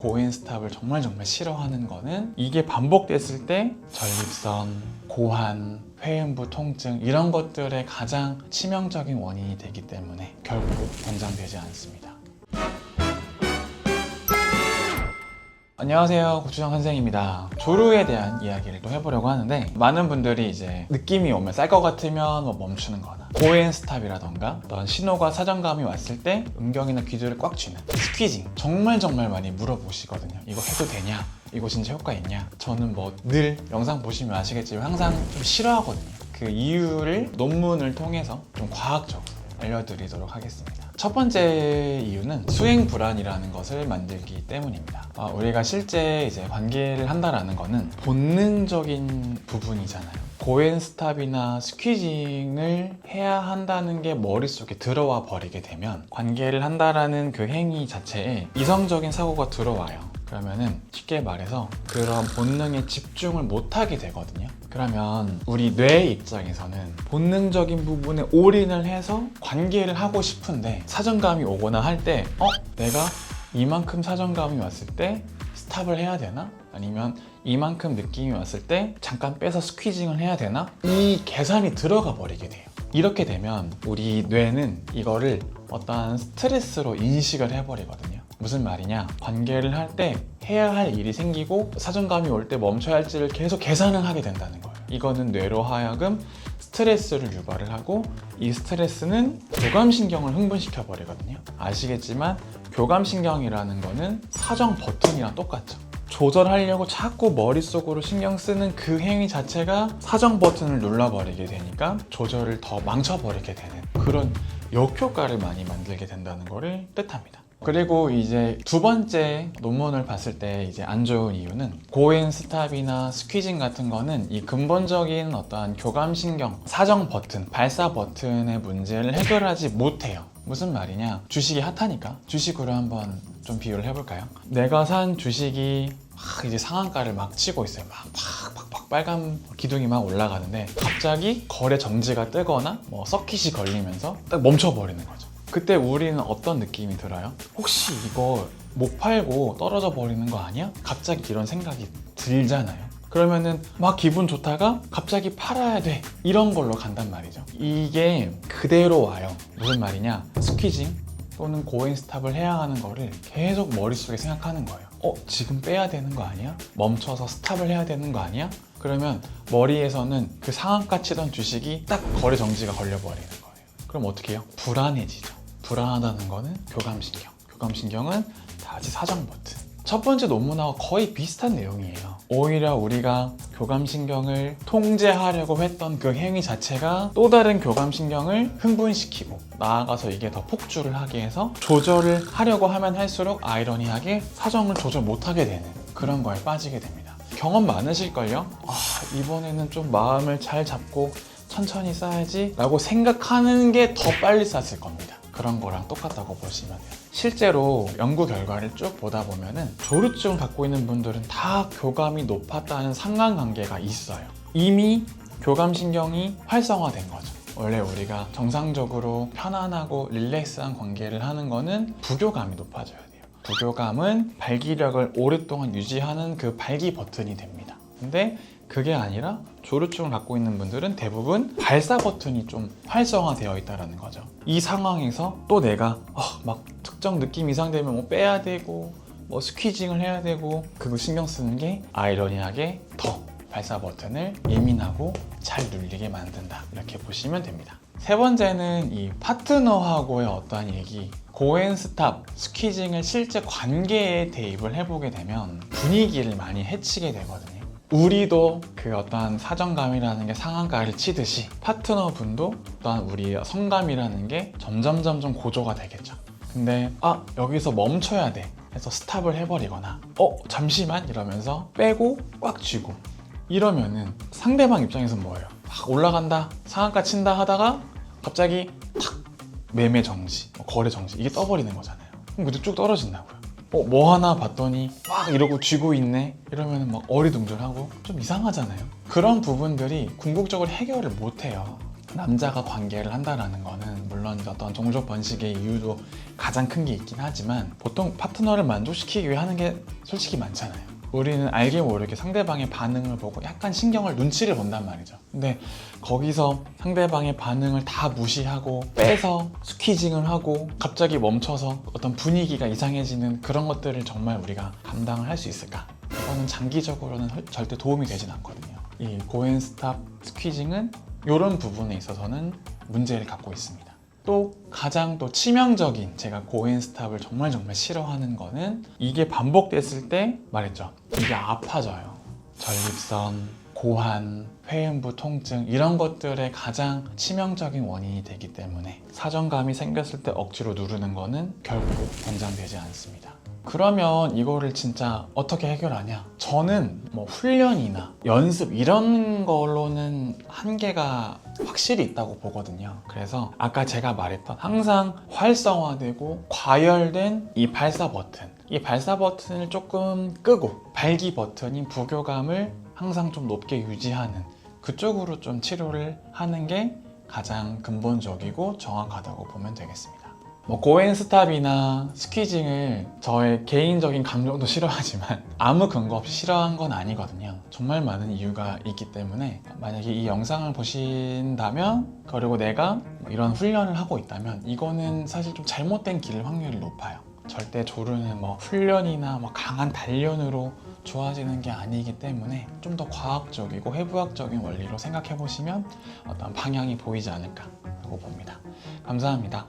고인 스탑을 정말 싫어하는 거는 이게 반복됐을 때 전립선, 고환, 회음부 통증 이런 것들의 가장 치명적인 원인이 되기 때문에 결국 권장되지 않습니다. 안녕하세요, 고추장 선생입니다. 조루에 대한 이야기를 또 해보려고 하는데, 많은 분들이 이제 느낌이 오면 쌀 것 같으면 멈추는 거나 고엔 스탑이라던가 어떤 신호가 사정감이 왔을 때 음경이나 귀두를 꽉 쥐는 스퀴징 정말 많이 물어보시거든요. 이거 해도 되냐? 이거 진짜 효과 있냐? 저는 늘 영상 보시면 아시겠지만 항상 좀 싫어하거든요. 그 이유를 논문을 통해서 좀 과학적으로 알려드리도록 하겠습니다. 첫 번째 이유는 수행 불안이라는 것을 만들기 때문입니다. 우리가 실제 이제 관계를 한다라는 거는 본능적인 부분이잖아요. 고엔 스탑이나 스퀴징을 해야 한다는 게 머릿속에 들어와 버리게 되면 관계를 한다라는 그 행위 자체에 이성적인 사고가 들어와요. 그러면은 쉽게 말해서 그런 본능에 집중을 못하게 되거든요. 그러면 우리 뇌의 입장에서는 본능적인 부분에 올인을 해서 관계를 하고 싶은데 사정감이 오거나 할 때 내가 이만큼 사정감이 왔을 때 스탑을 해야 되나? 아니면 이만큼 느낌이 왔을 때 잠깐 빼서 스퀴징을 해야 되나? 이 계산이 들어가 버리게 돼요. 이렇게 되면 우리 뇌는 이거를 어떠한 스트레스로 인식을 해버리거든요. 무슨 말이냐? 관계를 할 때 해야 할 일이 생기고 사정감이 올 때 멈춰야 할지를 계속 계산을 하게 된다는 거예요. 이거는 뇌로 하여금 스트레스를 유발을 하고, 이 스트레스는 교감신경을 흥분시켜 버리거든요. 아시겠지만 교감신경이라는 거는 사정 버튼이랑 똑같죠. 조절하려고 자꾸 머릿속으로 신경 쓰는 그 행위 자체가 사정 버튼을 눌러버리게 되니까 조절을 더 망쳐버리게 되는 그런 역효과를 많이 만들게 된다는 것을 뜻합니다. 그리고 이제 두 번째 논문을 봤을 때 이제 안 좋은 이유는 고엔 스탑이나 스퀴징 같은 거는 이 근본적인 어떠한 교감신경, 사정 버튼, 발사 버튼의 문제를 해결하지 못해요. 무슨 말이냐? 주식이 핫하니까 주식으로 한번 좀 비유를 해볼까요? 내가 산 주식이 이제 상한가를 막 치고 있어요. 팍 빨간 기둥이 막 올라가는데 갑자기 거래 정지가 뜨거나 서킷이 걸리면서 딱 멈춰버리는 거죠. 그때 우리는 어떤 느낌이 들어요? 혹시 이거 못 팔고 떨어져 버리는 거 아니야? 갑자기 이런 생각이 들잖아요. 그러면은 막 기분 좋다가 갑자기 팔아야 돼, 이런 걸로 간단 말이죠. 이게 그대로 와요. 무슨 말이냐? 스퀴징 또는 고인 스탑을 해야 하는 거를 계속 머릿속에 생각하는 거예요. 지금 빼야 되는 거 아니야? 멈춰서 스탑을 해야 되는 거 아니야? 그러면 머리에서는 그 상한가 치던 주식이 딱 거래 정지가 걸려버리는 거예요. 그럼 어떻게 해요? 불안해지죠. 불안하다는 거는 교감신경, 교감신경은 다 같이 사정 버튼. 첫 번째 논문하고 거의 비슷한 내용이에요. 오히려 우리가 교감신경을 통제하려고 했던 그 행위 자체가 또 다른 교감신경을 흥분시키고 나아가서 이게 더 폭주를 하게 해서 조절을 하려고 하면 할수록 아이러니하게 사정을 조절 못하게 되는 그런 거에 빠지게 됩니다. 경험 많으실걸요? 이번에는 좀 마음을 잘 잡고 천천히 쌓아야지 라고 생각하는 게 더 빨리 쌓을 겁니다. 그런 거랑 똑같다고 보시면 돼요. 실제로 연구 결과를 쭉 보다 보면은 조루증을 갖고 있는 분들은 다 교감이 높았다는 상관관계가 있어요. 이미 교감신경이 활성화된 거죠. 원래 우리가 정상적으로 편안하고 릴렉스한 관계를 하는 거는 부교감이 높아져야 돼요. 부교감은 발기력을 오랫동안 유지하는 그 발기 버튼이 됩니다. 근데 그게 아니라 조루증을 갖고 있는 분들은 대부분 발사 버튼이 좀 활성화되어 있다는 거죠. 이 상황에서 또 내가 막 특정 느낌 이상되면 빼야 되고 스퀴징을 해야 되고 그거 신경 쓰는 게 아이러니하게 더 발사 버튼을 예민하고 잘 눌리게 만든다, 이렇게 보시면 됩니다. 세 번째는 이 파트너하고의 어떠한 얘기, 고엔 스탑, 스퀴징을 실제 관계에 대입을 해보게 되면 분위기를 많이 해치게 되거든요. 우리도 그 어떠한 사정감이라는 게 상한가를 치듯이 파트너분도 어떠한 우리의 성감이라는 게 점점 고조가 되겠죠. 근데 여기서 멈춰야 돼 해서 스탑을 해버리거나 잠시만 이러면서 빼고 꽉 쥐고 이러면은 상대방 입장에서는 뭐예요? 막 올라간다, 상한가 친다 하다가 갑자기 탁 매매 정지, 거래 정지, 이게 떠버리는 거잖아요. 그럼 그때 쭉 떨어진다고요. 뭐 하나 봤더니 막 이러고 쥐고 있네, 이러면 막 어리둥절하고 좀 이상하잖아요. 그런 부분들이 궁극적으로 해결을 못해요. 남자가 관계를 한다라는 거는 물론 어떤 종족 번식의 이유도 가장 큰 게 있긴 하지만 보통 파트너를 만족시키기 위해 하는 게 솔직히 많잖아요. 우리는 알게 모르게 상대방의 반응을 보고 약간 눈치를 본단 말이죠. 근데 거기서 상대방의 반응을 다 무시하고 빼서 스퀴징을 하고 갑자기 멈춰서 어떤 분위기가 이상해지는 그런 것들을 정말 우리가 감당을 할 수 있을까? 이거는 장기적으로는 절대 도움이 되진 않거든요. 이 고앤스탑 스퀴징은 이런 부분에 있어서는 문제를 갖고 있습니다. 또 가장 또 치명적인 제가 고앤스탑을 정말 싫어하는 거는 이게 반복됐을 때 말했죠. 이게 아파져요. 전립선, 고환, 회음부 통증 이런 것들의 가장 치명적인 원인이 되기 때문에 사정감이 생겼을 때 억지로 누르는 거는 결국 권장되지 않습니다. 그러면 이거를 진짜 어떻게 해결하냐? 저는 뭐 훈련이나 연습 이런 걸로는 한계가 확실히 있다고 보거든요. 그래서 아까 제가 말했던 항상 활성화되고 과열된 이 발사 버튼을 조금 끄고 발기 버튼인 부교감을 항상 좀 높게 유지하는 그쪽으로 좀 치료를 하는 게 가장 근본적이고 정확하다고 보면 되겠습니다. 뭐 고앤스탑이나 스퀴징을 저의 개인적인 감정도 싫어하지만 아무 근거 없이 싫어한 건 아니거든요. 정말 많은 이유가 있기 때문에 만약에 이 영상을 보신다면 그리고 내가 이런 훈련을 하고 있다면 이거는 사실 좀 잘못된 길 확률이 높아요. 절대 조르는 뭐 훈련이나 뭐 강한 단련으로 좋아지는 게 아니기 때문에 좀 더 과학적이고 해부학적인 원리로 생각해 보시면 어떤 방향이 보이지 않을까 라고 봅니다. 감사합니다.